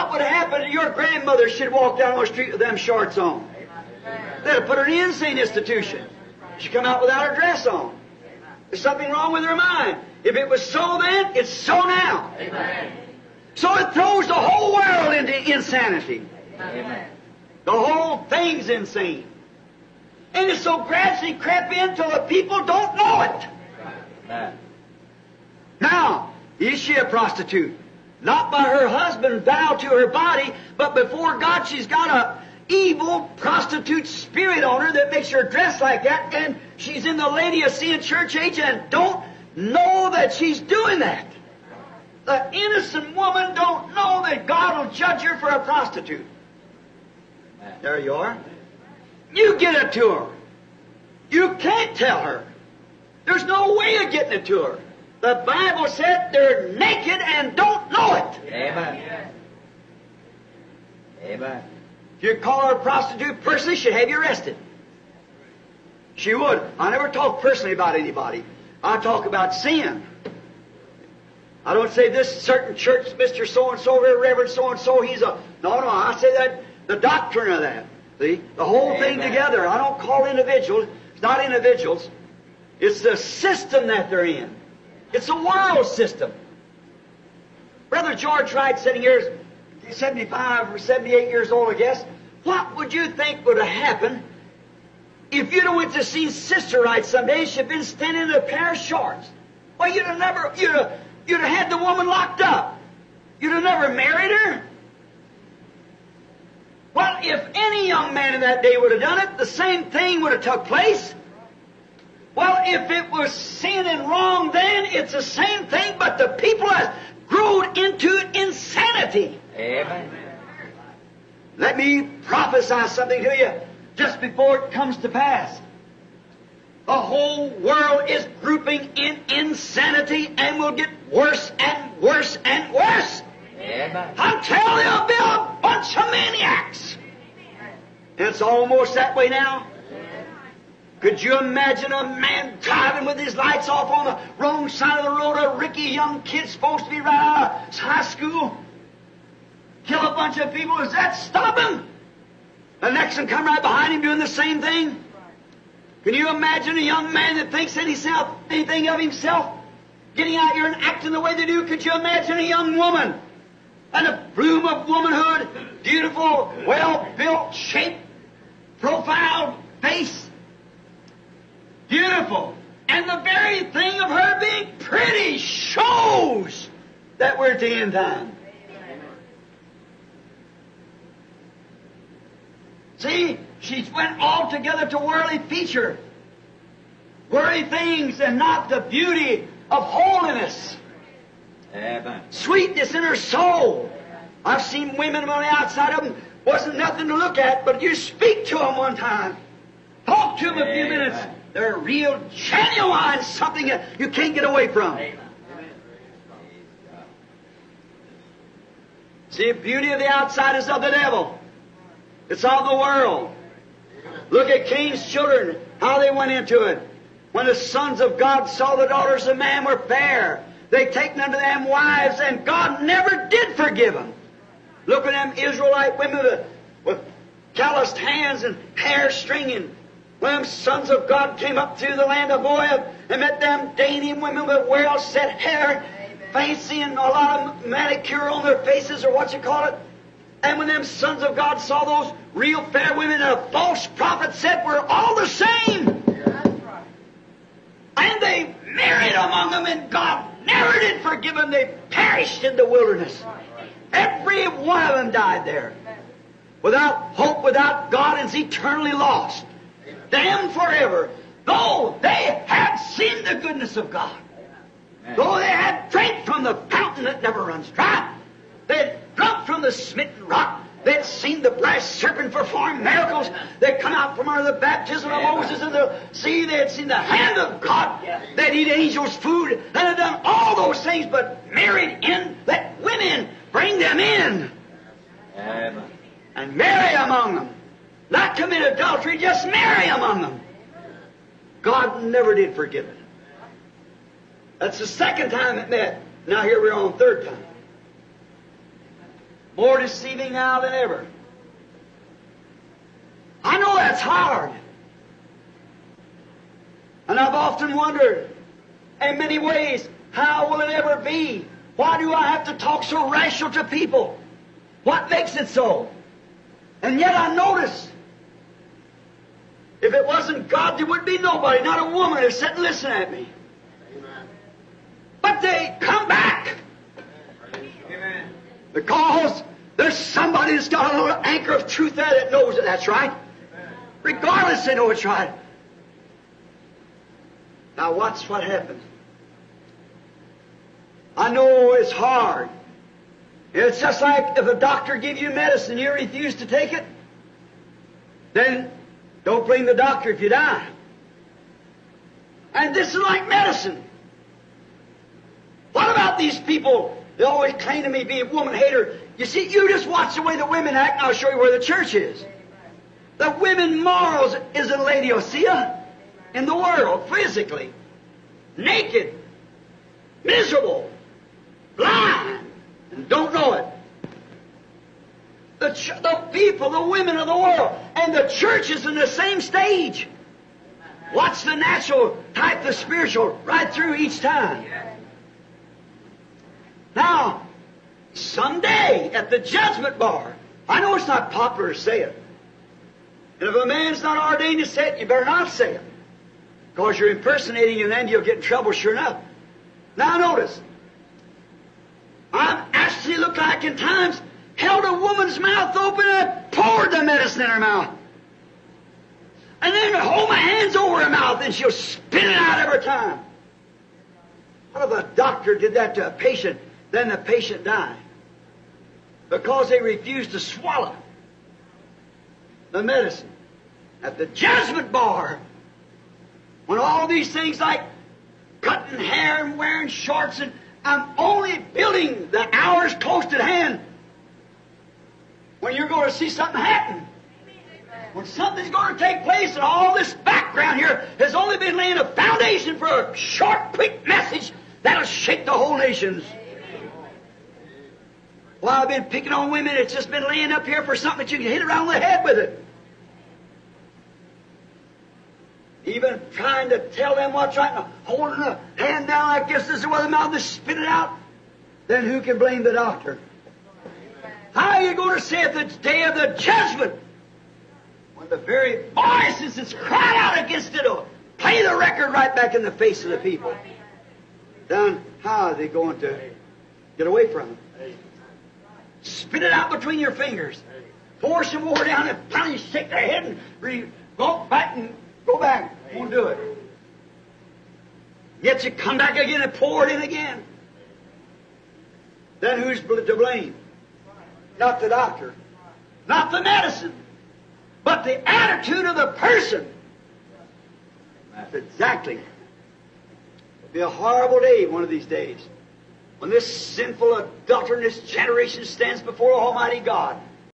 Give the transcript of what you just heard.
what would happen if your grandmother should walk down the street with them shorts on? They'd have put her in the insane institution. She'd come out without her dress on. There's something wrong with her mind. If it was so then, it's so now. Amen. So it throws the whole world into insanity. Amen. The whole thing's insane. And it's so gradually crept in till the people don't know it. Amen. Now, is she a prostitute? Not by her husband vow to her body, but before God she's got a evil prostitute spirit on her that makes her dress like that, and she's in the Laodicean church age and don't know that she's doing that. The innocent woman don't know that God will judge her for a prostitute. There you are. You get it to her. You can't tell her. There's no way of getting it to her. The Bible said they're naked and don't know it. Amen. Amen. If you call her a prostitute personally, she'd have you arrested. She would. I never talk personally about anybody. I talk about sin. I don't say this certain church, Mr. So-and-so, Reverend so-and-so, he's a... No, I say that, the doctrine of that. See? The whole thing together. I don't call individuals. It's not individuals. It's the system that they're in. It's a world system. Brother George Wright, sitting here, 75 or 78 years old, I guess. What would you think would have happened if you'd have went to see Sister Wright someday? She'd been standing in a pair of shorts. Well, you'd have had the woman locked up. You'd have never married her. Well, if any young man in that day would have done it, the same thing would have took place. Well, if it was sin and wrong then, it's the same thing, but the people have grown into insanity. Amen. Let me prophesy something to you just before it comes to pass. The whole world is grouping in insanity and will get worse and worse and worse. Amen. Until there'll be a bunch of maniacs. And it's almost that way now. Could you imagine a man driving with his lights off on the wrong side of the road, a ricky young kid supposed to be right out of high school? Kill a bunch of people, does that stop him? The next one come right behind him doing the same thing? Can you imagine a young man that thinks anything of himself getting out here and acting the way they do? Could you imagine a young woman and a bloom of womanhood, beautiful, well-built, shaped, profiled face? Beautiful. And the very thing of her being pretty shows that we're at the end time. See, she's went altogether to worldly feature. Worldly things and not the beauty of holiness. Amen. Sweetness in her soul. I've seen women on the outside of them, wasn't nothing to look at, but you speak to them one time. Talk to them a few minutes. They're real, genuine, something that you can't get away from. See, the beauty of the outside is of the devil. It's of the world. Look at Cain's children, how they went into it. When the sons of God saw the daughters of man were fair, they taken unto them wives, and God never did forgive them. Look at them Israelite women with calloused hands and hair stringing. When them sons of God came up through the land of Moab and met them dainty women with well-set hair, fancy and a lot of manicure on their faces, or what you call it. And when them sons of God saw those real fair women, a false prophet said, we're all the same. And they married among them, and God never did forgive them. They perished in the wilderness. Every one of them died there. Without hope, without God, and is eternally lost. Damned forever. Though they had seen the goodness of God. Though they had drank from the fountain that never runs dry. They had drunk from the smitten rock. They had seen the brass serpent perform miracles. They had come out from under the baptism of Moses in the sea. They had seen the hand of God. They had eaten angels' food and had done all those things, but married in, let women bring them in. Amen. And marry among them. Not commit adultery, just marry among them. God never did forgive it. That's the second time it met. Now here we're on the third time. more deceiving now than ever. I know that's hard. And I've often wondered, in many ways, how will it ever be? Why do I have to talk so rational to people? What makes it so? And yet I notice, if it wasn't God, there would be nobody, not a woman, to sit and listen at me. Amen. But they come back. Amen. Because there's somebody that's got a little anchor of truth there that knows that that's right. Regardless, they know it's right. Now watch what happens. I know it's hard. It's just like if a doctor gives you medicine and you refuse to take it, then don't blame the doctor if you die. And this is like medicine. What about these people? They always claim to me being a woman hater. You see, you just watch the way the women act, and I'll show you where the church is. The women morals is in Laodicea, in the world, physically. Naked, miserable, blind, and don't know it. The people, the women of the world, and the church is in the same stage. Watch the natural type, the spiritual, right through each time. Now, someday at the judgment bar, I know it's not popular to say it. And if a man's not ordained to say it, you better not say it. Because you're impersonating and then you'll get in trouble sure enough. Now notice, I've actually looked like in times held a woman's mouth open and poured the medicine in her mouth. And then hold my hands over her mouth and she'll spit it out every time. What if a doctor did that to a patient, then the patient died? Because they refused to swallow the medicine. At the judgment bar, when all these things like cutting hair and wearing shorts, and I'm only building the hours close at hand when you're going to see something happen. When something's going to take place, and all this background here has only been laying a foundation for a short, quick message that'll shake the whole nations. Well, I've been picking on women. It's just been laying up here for something that you can hit around the head with it. Even trying to tell them what's right, and holding a hand down like this is where the mouth is spit it out. Then who can blame the doctor? How are you going to say at the day of the judgment, when the very voices that's cried out against it will play the record right back in the face of the people? Then how are they going to get away from it? Spit it out between your fingers. Pour some more down and finally shake their head and go back and go back. Won't do it. Yet you come back again and pour it in again. Then who's to blame? Not the doctor, not the medicine, but the attitude of the person. That's exactly. It'll be a horrible day one of these days when this sinful, adulterous generation stands before Almighty God.